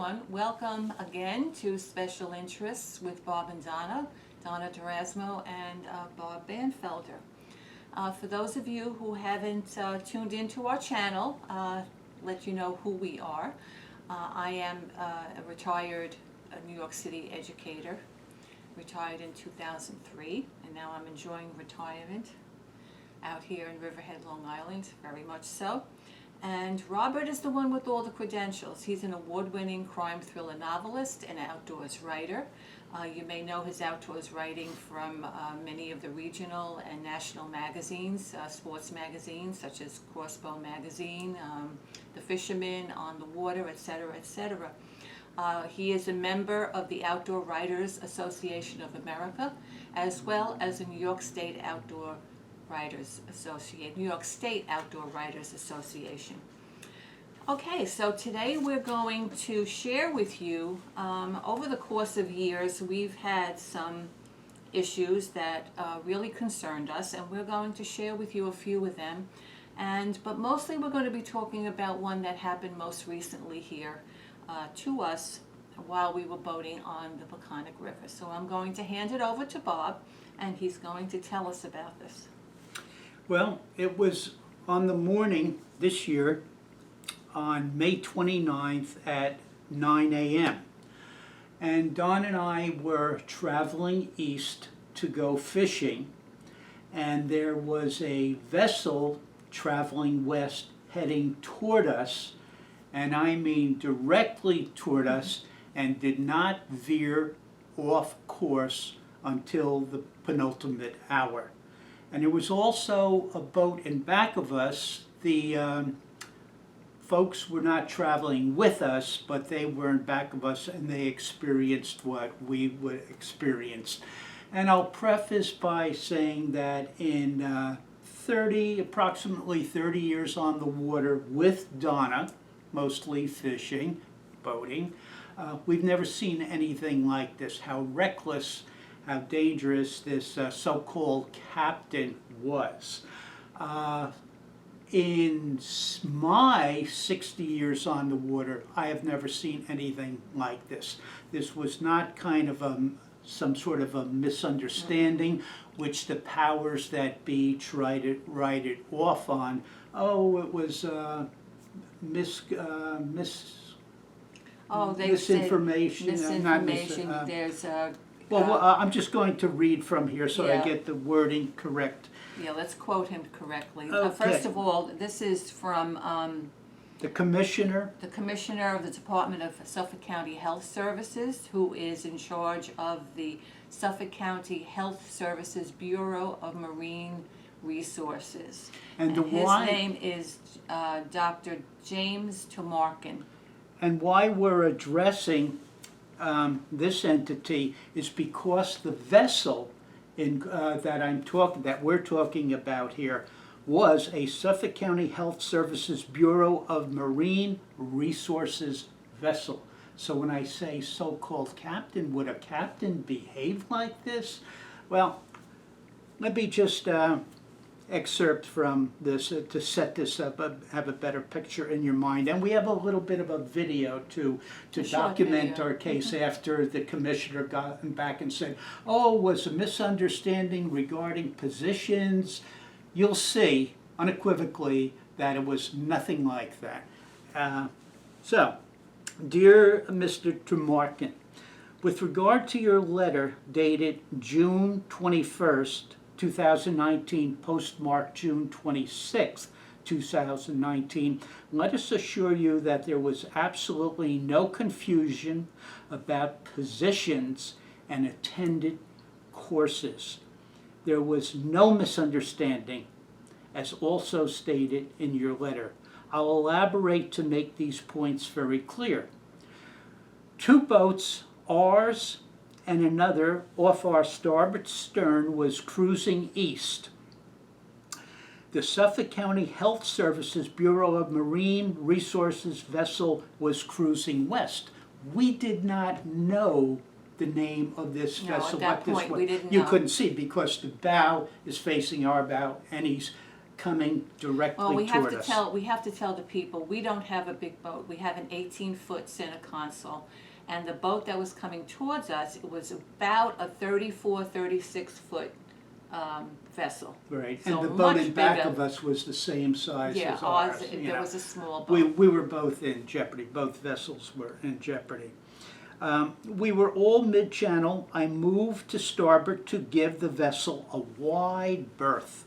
everyone. Welcome again to Special Interests with Bob and Donna Durasmo and Bob Banfelder. For those of you who haven't tuned into our channel, let you know who we are. I am a retired New York City educator, retired in 2003, and now I'm enjoying retirement out here in Riverhead, Long Island, very much so. And Robert is the one with all the credentials. He's an award-winning crime thriller novelist and outdoors writer. You may know his outdoors writing from many of the regional and national magazines, sports magazines such as Crossbow Magazine, The Fisherman, On the Water, etc., etc. He is a member of the Outdoor Writers Association of America, as well as the New York State Outdoor Writers Association. Okay, so today we're going to share with you, over the course of years, we've had some issues that really concerned us, and we're going to share with you a few of them. But mostly we're going to be talking about one that happened most recently here to us while we were boating on the Peconic River. So I'm going to hand it over to Bob, and he's going to tell us about this. Well, it was on the morning this year on May 29th at 9 a.m. And Don and I were traveling east to go fishing, and there was a vessel traveling west heading toward us, and I mean directly toward us, and did not veer off course until the penultimate hour. And there was also a boat in back of us. The folks were not traveling with us, but they were in back of us, and they experienced what we would experience. And I'll preface by saying that in approximately 30 years on the water with Donna, mostly fishing, boating, we've never seen anything like this. How reckless, how dangerous this so-called captain was. In my 60 years on the water, I have never seen anything like this. This was not kind of some sort of a misunderstanding, which the powers that be tried to write it off on. Oh, it was misinformation. There's a... I'm just going to read from here so I get the wording correct. Yeah, let's quote him correctly. Okay. First of all, this is from the Commissioner of the Department of Suffolk County Health Services, who is in charge of the Suffolk County Health Services Bureau of Marine Resources. And his name is Dr. James Tomarkin. And why we're addressing this entity is because the vessel that we're talking about here was a Suffolk County Health Services Bureau of Marine Resources vessel. So when I say so-called captain, would a captain behave like this? Well, let me just excerpt from this to set this up, have a better picture in your mind. And we have a little bit of a video to document our case after the commissioner got back and said, oh, was a misunderstanding regarding positions. You'll see unequivocally that it was nothing like that. So, dear Mr. Tremarkin, with regard to your letter dated June 21st, 2019, postmarked June 26, 2019, let us assure you that there was absolutely no confusion about positions and attended courses. There was no misunderstanding, as also stated in your letter. I'll elaborate to make these points very clear. Two boats, ours and another off our starboard stern, was cruising east. The Suffolk County Health Services Bureau of Marine Resources vessel was cruising west. We did not know the name of this vessel. At that point, we didn't know. You couldn't see because the bow is facing our bow and he's coming directly Well, toward us. we have to tell the people, we don't have a big boat. We have an 18-foot center console. And the boat that was coming towards us, it was about a 34, 36-foot vessel. Right, So and the boat much in back bigger. of us was the same size Yeah, as ours. there was a small boat. We were both in jeopardy. Both vessels were in jeopardy. We were all mid-channel. I moved to starboard to give the vessel a wide berth.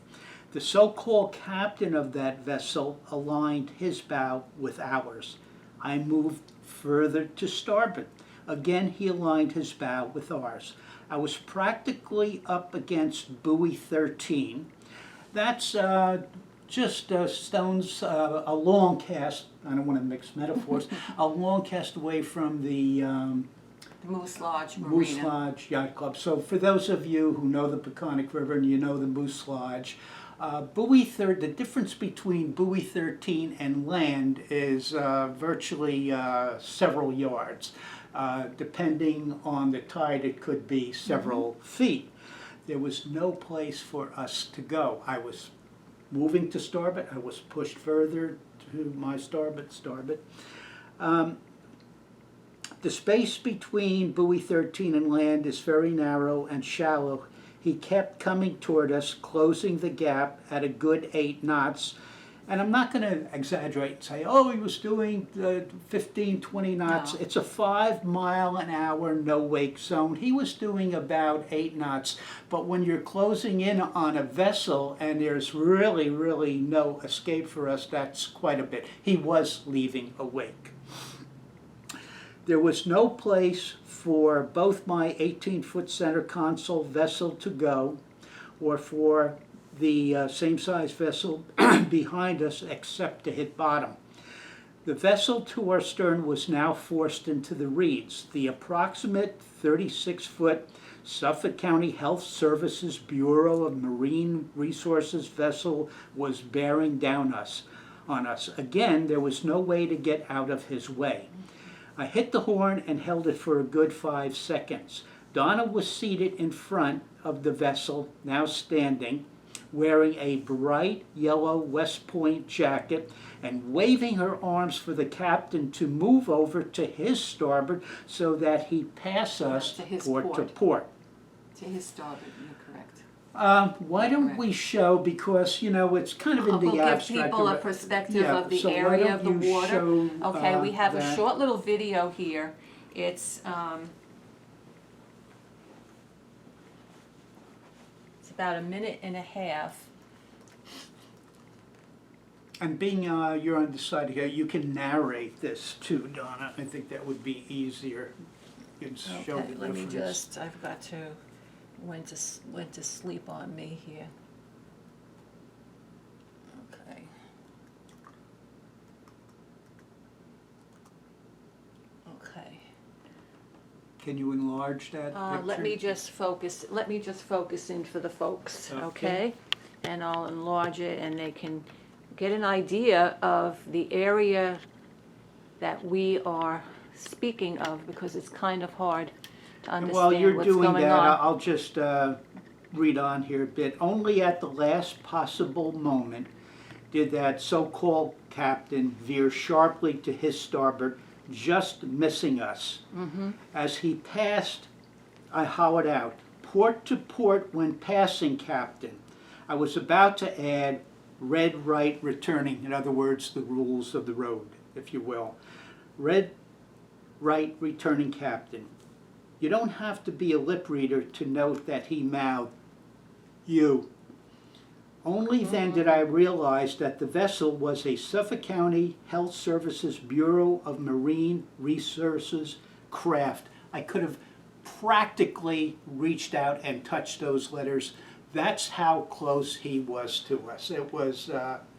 The so-called captain of that vessel aligned his bow with ours. I moved further to starboard. Again, he aligned his bow with ours. I was practically up against buoy 13. That's just stones, a long cast, I don't want to mix metaphors, a long cast away from the Moose Lodge Moose Marina. Lodge Yacht Club. So for those of you who know the Peconic River and you know the Moose Lodge, the difference between buoy 13 and land is virtually several yards. Depending on the tide, it could be several feet. There was no place for us to go. I was moving to starboard. I was pushed further to my starboard. The space between buoy 13 and land is very narrow and shallow. He kept coming toward us, closing the gap at a good 8 knots. And I'm not going to exaggerate and say, oh, he was doing 15, 20 knots. No. It's a 5-mile-an-hour no-wake zone. He was doing about 8 knots. But when you're closing in on a vessel and there's really, really no escape for us, that's quite a bit. He was leaving a wake. There was no place for both my 18-foot center console vessel to go or for the same size vessel behind us except to hit bottom. The vessel to our stern was now forced into the reeds. The approximate 36-foot Suffolk County Health Services Bureau of Marine Resources vessel was bearing down on us. Again, there was no way to get out of his way. I hit the horn and held it for a good 5 seconds. Donna was seated in front of the vessel, now standing, wearing a bright yellow West Point jacket and waving her arms for the captain to move over to his starboard so that he pass us To his port to port. port. To his starboard, you're correct. Why don't Correct. we show, because, you know, it's kind of in the We'll give abstract. people a perspective Yeah, of the so why area of the don't you water. show, Okay, we have a that? short little video here. It's about 1.5 minutes. And being you're on the side here, you can narrate this too, Donna. I think that would be easier. You can show Okay, the let me difference. just, I've got to, when to sleep on me here. Okay. Okay. Can you enlarge that picture? Let me just focus in for the folks, Okay. okay? And I'll enlarge it and they can get an idea of the area that we are speaking of, because it's kind of hard to And while understand you're what's doing going that, on. I'll just read on here a bit. Only at the last possible moment did that so-called captain veer sharply to his starboard, just missing us. As he passed, I hollered out, "Port to port when passing, Captain." I was about to add, "Red right returning," in other words, the rules of the road, if you will. "Red right returning, Captain." You don't have to be a lip reader to note that he mouthed, "You." Only then did I realize that the vessel was a Suffolk County Health Services Bureau of Marine Resources craft. I could have practically reached out and touched those letters. That's how close he was to us. It was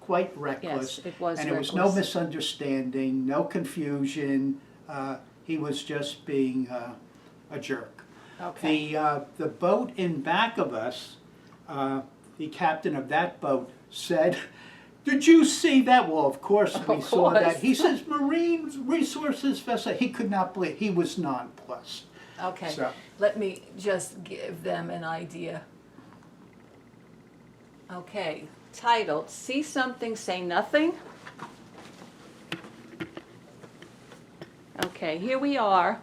quite reckless. Yes, it was and it was no misunderstanding, no confusion. He was just being a jerk. Okay. The boat in back of us, the captain of that boat said, "Did you see that?" Well, of course we saw that. course. He says, "Marine Resources vessel." He could not believe. He was nonplussed. Okay, So- let me just give them an idea. Okay, titled See Something, Say Nothing. Okay, here we are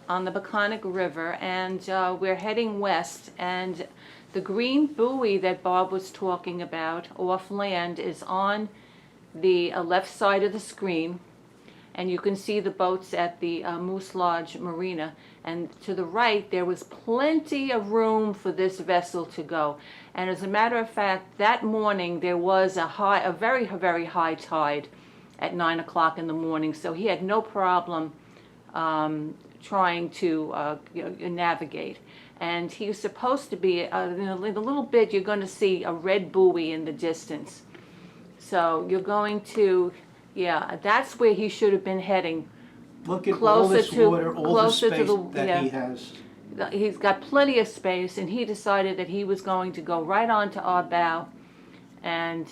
on the Peconic River, and we're heading west, and the green buoy that Bob was talking about off land is on the left side of the screen, and you can see the boats at the Moose Lodge Marina, and to the right there was plenty of room for this vessel to go. And as a matter of fact, that morning there was a very, very high tide at 9 o'clock in the morning, so he had no problem trying to navigate. And he was supposed to be, in a little bit you're going to see a red buoy in the distance. So you're going to, yeah, that's where he should have been heading. Look at all Closer this to- water, all the closer to space the- that yeah. he has. He's got plenty of space, and he decided that he was going to go right onto our bow and,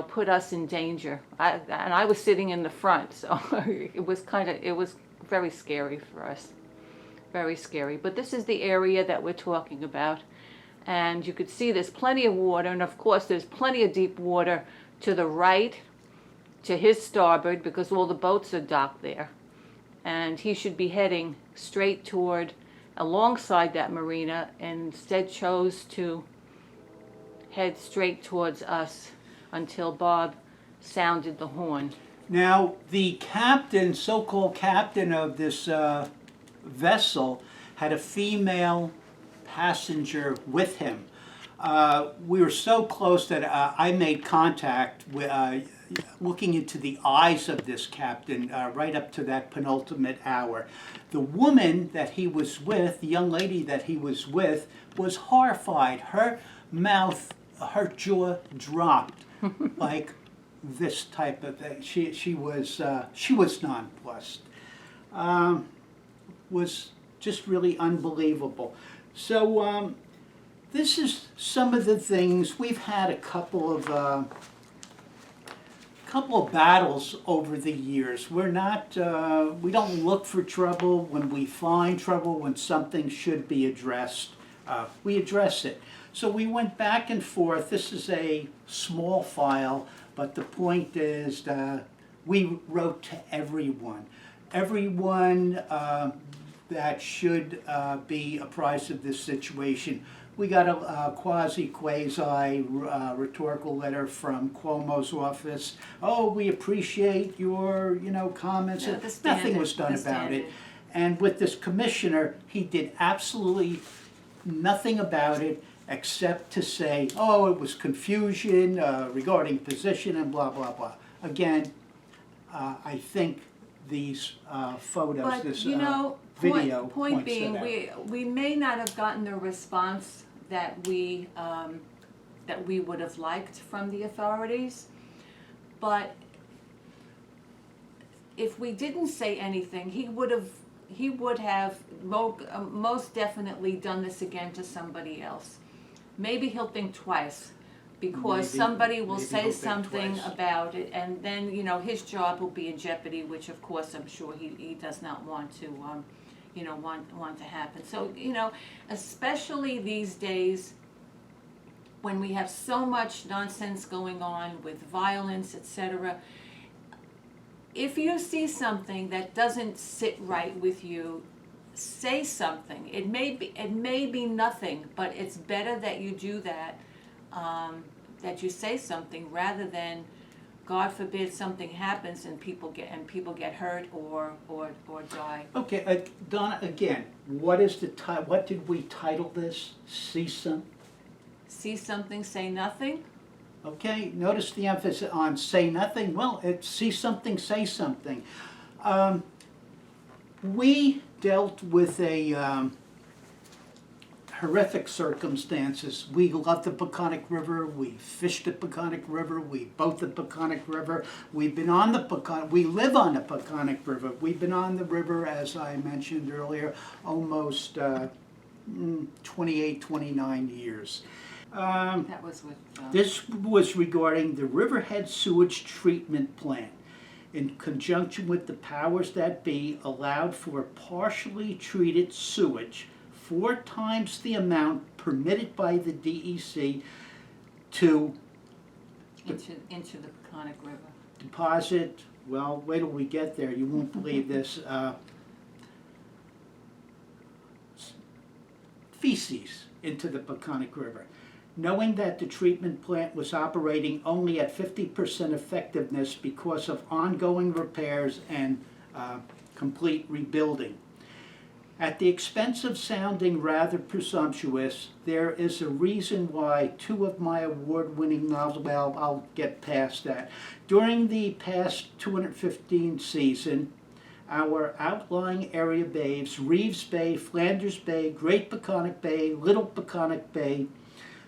put us in danger. And I was sitting in the front, so it was very scary for us. Very scary. But this is the area that we're talking about. And you could see there's plenty of water, and of course there's plenty of deep water to the right, to his starboard, because all the boats are docked there. And he should be heading straight toward, alongside that marina, and instead chose to head straight towards us until Bob sounded the horn. Now, the captain, so-called captain of this vessel, had a female passenger with him. We were so close that I made contact with, looking into the eyes of this captain right up to that penultimate hour. The woman that he was with, the young lady that he was with, was horrified. Her mouth, her jaw dropped like this type of thing. She was nonplussed. Was just really unbelievable. So this is some of the things. We've had a couple of battles over the years. We're not, we don't look for trouble. When we find trouble, when something should be addressed, we address it. So we went back and forth. This is a small file, but the point is we wrote to everyone. Everyone that should be apprised of this situation. We got a quasi rhetorical letter from Cuomo's office. Oh, we appreciate your, comments. Yeah, the standard, Nothing was done the about it. standard. And with this commissioner, he did absolutely nothing about it except to say, oh, it was confusion regarding position and blah, blah, blah. Again, I think these photos, But, this point video points being, to that. we may not have gotten the response that we would have liked from the authorities, but if we didn't say anything, he would have most definitely done this again to somebody else. Maybe he'll think twice, because Maybe- somebody will maybe say he'll think something twice. about it, and then, his job will be in jeopardy, which of course I'm sure he does not want to, want to happen. So, especially these days when we have so much nonsense going on with violence, etc., if you see something that doesn't sit right with you, say something. It may be nothing, but it's better that you do that, that you say something, rather than, God forbid, something happens and people get hurt or die. Okay, Donna, again, what did we title this? See something, say nothing. Okay, notice the emphasis on say nothing. Well, it's see something, say something. We dealt with a horrific circumstances. We love the Peconic River. We fished the Peconic River. We boat the Peconic River. We've been on the Peconic. We live on the Peconic River. We've been on the river, as I mentioned earlier, almost 28, 29 years. That was with. This was regarding the Riverhead sewage treatment plant. In conjunction with the powers that be, allowed for partially treated sewage 4 times the amount permitted by the DEC to Into the Peconic River. deposit, well, wait till we get there, you won't believe this, feces into the Peconic River. Knowing that the treatment plant was operating only at 50% effectiveness because of ongoing repairs and complete rebuilding. At the expense of sounding rather presumptuous, there is a reason why two of my award-winning novels, well, I'll get past that. During the past 215 season, our outlying area bays, Reeves Bay, Flanders Bay, Great Peconic Bay, Little Peconic Bay,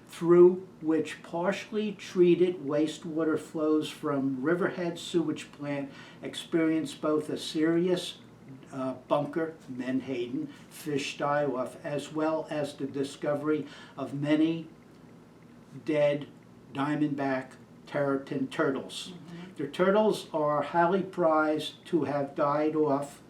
through which partially treated wastewater flows from Riverhead sewage plant, experienced both a serious bunker, menhaden, fish die-off, as well as the discovery of many dead diamondback terrapin turtles. The turtles are highly prized to have died off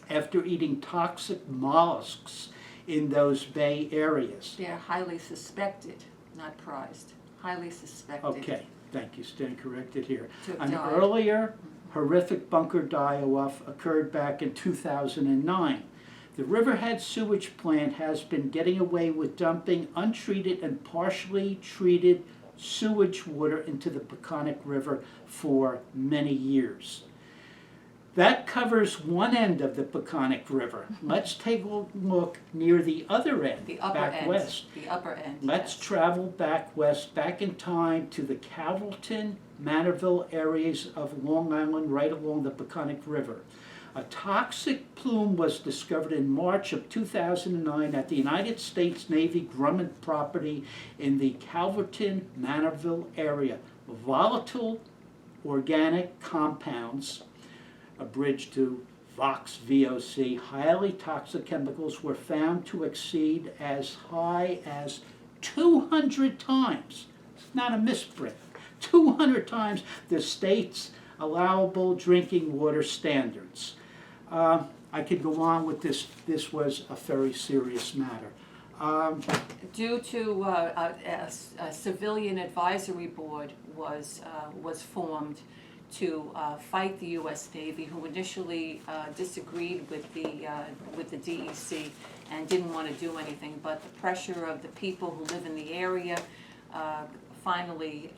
after eating toxic mollusks in those bay areas. They're highly suspected, not prized, highly suspected. Okay, thank you, stand corrected here. To have An died. earlier horrific bunker die-off occurred back in 2009. The Riverhead sewage plant has been getting away with dumping untreated and partially treated sewage water into the Peconic River for many years. That covers one end of the Peconic River. Let's take a look near the other end, The upper back end. west. The upper end. Let's yes. travel back west, back in time to the Calverton, Manorville areas of Long Island, right along the Peconic River. A toxic plume was discovered in March of 2009 at the United States Navy Grumman property in the Calverton, Manorville area. Volatile organic compounds, a bridge to VOX, VOC, highly toxic chemicals were found to exceed as high as 200 times, it's not a misprint, 200 times the state's allowable drinking water standards. I could go on with this. This was a very serious matter. Due to a civilian advisory board was formed to fight the U.S. Navy, who initially disagreed with the DEC and didn't want to do anything. But the pressure of the people who live in the area, finally,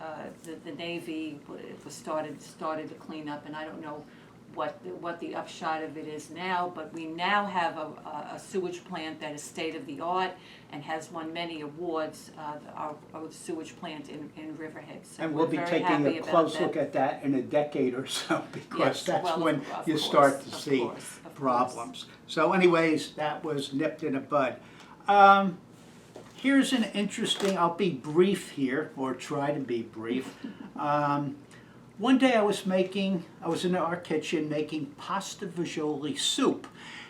the Navy started to clean up. And I don't know what the upshot of it is now, but we now have a sewage plant that is state of the art and has won many awards, our sewage plant in Riverhead. So And we'll we're be very taking happy a about close that. look at that in a decade or so, because Yes, that's well, when of you course, start to of see course, of problems. So anyways, that was nipped in the bud. Here's an interesting, I'll be brief here, or try to be brief. One day I was in our kitchen making pasta fagioli soup.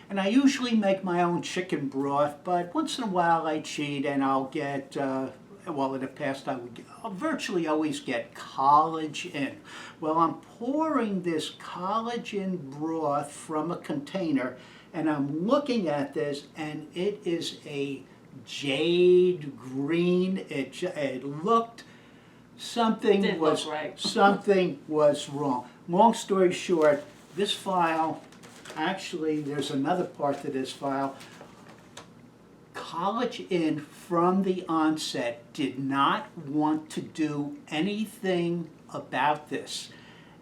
And I usually make my own chicken broth, but once in a while I cheat and I'll get, well, in the past I'll virtually always get collagen. Well, I'm pouring this collagen broth from a container and I'm looking at this and it is a jade green. It looked, something was wrong. Long story short, this file, actually there's another part to this file. College Inn from the onset did not want to do anything about this.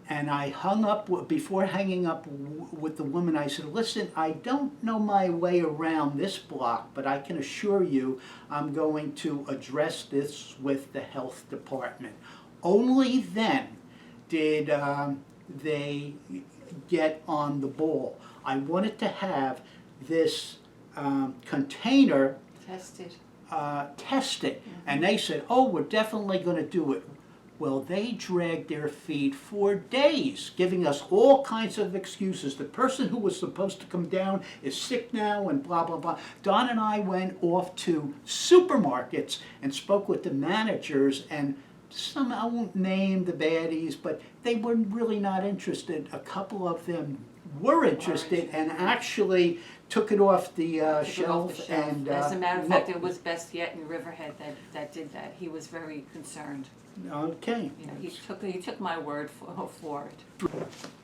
And I hung up, before hanging up with the woman, I said, listen, I don't know my way around this block, but I can assure you I'm going to address this with the health department. Only then did they get on the ball. I wanted to have this container tested. And they said, oh, we're definitely going to do it. Well, they dragged their feet for days, giving us all kinds of excuses. The person who was supposed to come down is sick now and blah, blah, blah. Don and I went off to supermarkets and spoke with the managers, and some, I won't name the baddies, but they were really not interested. A couple of them were interested and actually took it off the Took it off shelf the shelf. and As a matter of fact, looked. it was Best Yet in Riverhead that did that. He was very concerned. Okay. You know, he took my word for it.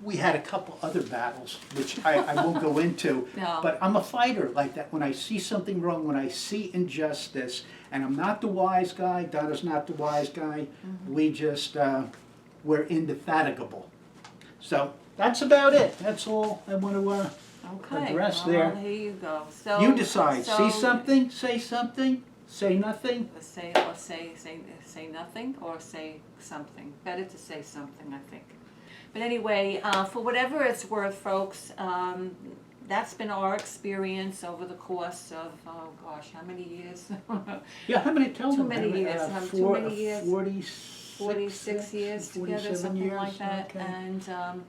We had a couple other battles, which I won't go into, No. but I'm a fighter like that. When I see something wrong, when I see injustice, and I'm not the wise guy, Donna's not the wise guy, we just, we're indefatigable. So that's about it. That's all I want to Okay. address Well, there. here you go. So You decide. so- See something, say something, say nothing. Say nothing or say something. Better to say something, I think. But anyway, for whatever it's worth, folks, that's been our experience over the course of, oh gosh, how many years? Yeah, how many, tell Too them. many years. Too many years. 46 years together, 47 something years, like that. okay. And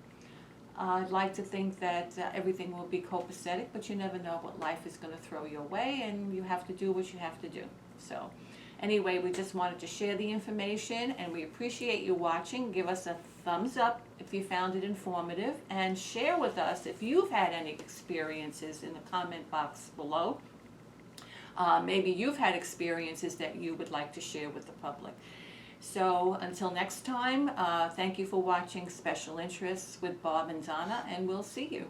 I'd like to think that everything will be copacetic, but you never know what life is going to throw your way, and you have to do what you have to do. So anyway, we just wanted to share the information, and we appreciate you watching. Give us a thumbs up if you found it informative, and share with us if you've had any experiences in the comment box below. Maybe you've had experiences that you would like to share with the public. So until next time, thank you for watching Special Interests with Bob and Donna, and we'll see you.